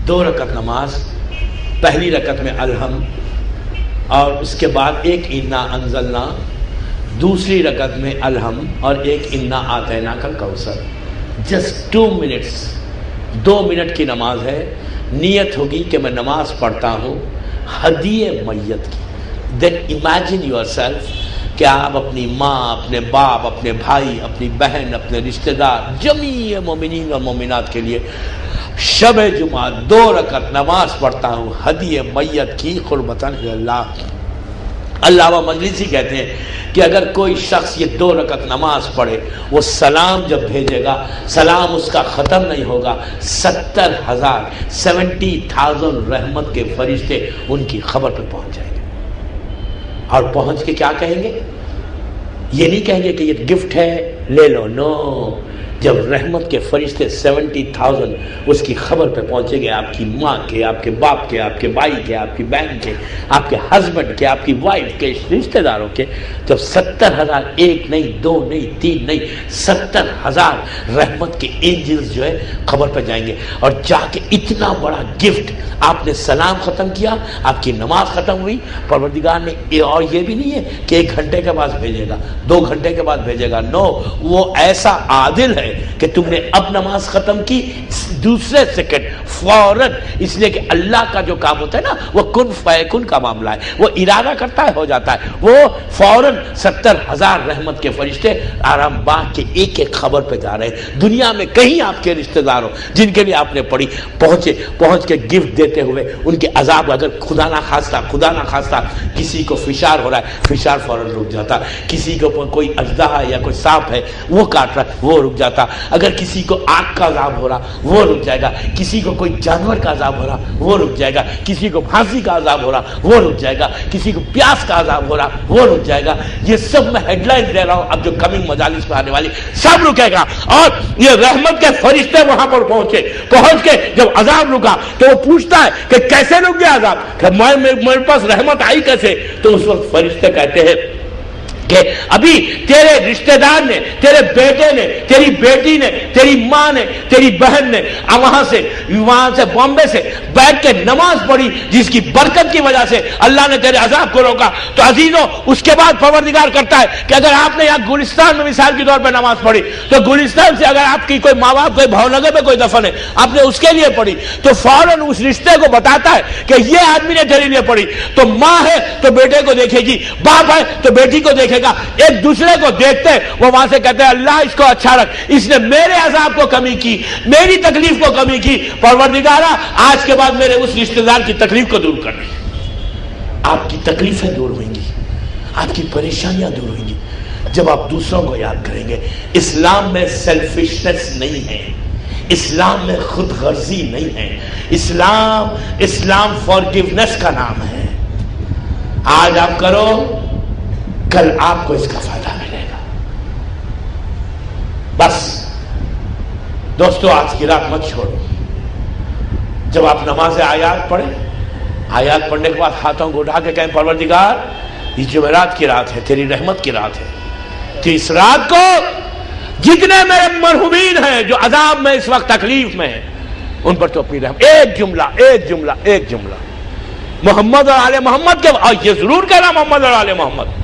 2 رکعت نماز، پہلی رکعت میں الحم اور اس کے بعد ایک انا انزلنا، دوسری رکعت میں الحم اور ایک انا آتینا کا کوثر. جسٹ 2 منٹس، 2 منٹ کی نماز ہے. نیت ہوگی کہ میں نماز پڑھتا ہوں ہدیے میت کی. دین امیجن یور سیلف کہ آپ اپنی ماں، اپنے باپ، اپنے بھائی، اپنی بہن، اپنے رشتہ دار، جمیع مومنین اور مومنات کے لیے شب جمعہ 2 رکعت نماز پڑھتا ہوں ہدیے میت کی قربتاً اللہ. علامہ مجلسی کہتے ہیں کہ اگر کوئی شخص یہ 2 رکعت نماز پڑھے، وہ سلام جب بھیجے گا سلام اس کا ختم نہیں ہوگا، 70,000 رحمت کے فرشتے ان کی خبر پہ پہنچ جائیں گے. اور پہنچ کے کیا کہیں گے؟ یہ نہیں کہیں گے کہ یہ گفٹ ہے لے لو، نو. جب رحمت کے فرشتے 70,000 اس کی خبر پہ پہنچیں گے، آپ کی ماں کے، آپ کے باپ کے، آپ کے بھائی کے، آپ کی بہن کے، آپ کے ہسبینڈ کے، آپ کی وائف کے، رشتہ داروں کے، جب 70,000 ایک نہیں، 2 نہیں، 3 نہیں، 70,000 رحمت کے اینجلز جو ہے خبر پہ جائیں گے. اور جا کے اتنا بڑا گفٹ، آپ نے سلام ختم کیا، آپ کی نماز ختم ہوئی، پروردگار نے اور یہ بھی نہیں ہے کہ 1 گھنٹے کے بعد بھیجے گا، 2 گھنٹے کے بعد بھیجے گا. نو، وہ ایسا عادل ہے کہ تم نے اب نماز ختم کی، دوسرے سیکنڈ فوراً، اس لیے کہ اللہ کا جو کام ہوتا ہے نا وہ کن فیکن کا معاملہ ہے، وہ ارادہ کرتا ہے ہو جاتا ہے. وہ فوراً 70,000 رحمت کے فرشتے آرام باغ کے ایک ایک خبر پہ جا رہے ہیں. دنیا میں کہیں آپ کے رشتہ دار ہو جن کے لیے آپ نے پڑھی، پہنچ کے گفٹ دیتے ہوئے ان کے عذاب، اگر خدا نہ خواستہ کسی کو فشار ہو رہا ہے، فشار فوراً رک جاتا. کسی کو کوئی اژدہا یا کوئی سانپ ہے وہ کاٹ رہا ہے، وہ رک جاتا. اگر کسی کو آگ کا عذاب ہو رہا وہ رک جائے گا. کسی کو کوئی جانور کا عذاب ہو رہا وہ رک جائے گا. کسی کو پھانسی کا عذاب ہو رہا وہ رک جائے گا. کسی کو پیاس کا عذاب ہو رہا وہ رک جائے گا. یہ سب میں ہیڈ لائن دے رہا ہوں، اب جو کمنگ مجالس میں آنے والی سب رکے گا. اور یہ رحمت کے فرشتے وہاں پر پہنچ کے جب عذاب رکا تو وہ پوچھتا ہے کہ کیسے رک گیا عذاب، کہ میرے پاس رحمت آئی کیسے؟ تو اس وقت فرشتے کہتے ہیں کہ ابھی تیرے رشتہ دار نے، تیرے بیٹے نے، تیری بیٹی نے، تیری ماں نے، تیری بہن نے وہاں سے بامبے سے بیٹھ کے نماز پڑھی، جس کی برکت کی وجہ سے اللہ نے تیرے عذاب کو روکا. تو عزیزوں، اس کے بعد پروردگار کرتا ہے کہ اگر آپ نے یہاں گلستان میں مثال کے طور پہ نماز پڑھی، تو گلستان سے اگر آپ کی کوئی ماں باپ کوئی بھاونگر میں کوئی دفن ہے، آپ نے اس کے لیے پڑھی، تو فوراً اس رشتے کو بتاتا ہے کہ یہ آدمی نے تیرے لیے پڑھی. تو ماں ہے تو بیٹے کو دیکھے گی، باپ ہے تو بیٹی کو دیکھے گا، ایک دوسرے کو دیکھتے وہ وہاں سے کہتے ہیں اللہ اس کو اچھا رکھ، اس نے میرے عذاب کو کمی کی، میری تکلیف کو کمی کی. پروردگارا، آج کے بعد میرے اس رشتہ دار کی تکلیف کو دور کرنا. آپ کی تکلیفیں دور ہوئیں گی، آپ کی پریشانیاں دور ہوئیں گی جب آپ دوسروں کو یاد کریں گے. اسلام میں سیلفشنس نہیں ہے، اسلام میں خود غرضی نہیں ہے. اسلام فارگیونیس کا نام ہے. آج آپ کرو، کل آپ کو اس کا فائدہ ملے گا. بس دوستو، آج کی رات مت چھوڑو. جب آپ نماز آیات پڑھیں، آیات پڑھنے کے بعد ہاتھوں کو اٹھا کے کہیں پروردگار یہ جمعرات کی رات ہے، تیری رحمت کی رات ہے. تو اس رات کو جتنے میرے مرحومین ہیں جو عذاب میں اس وقت تکلیف میں ہیں، ان پر تو اپنی رحمت، ایک جملہ محمد اور آل محمد کے، اور یہ ضرور کہنا محمد اور آل محمد.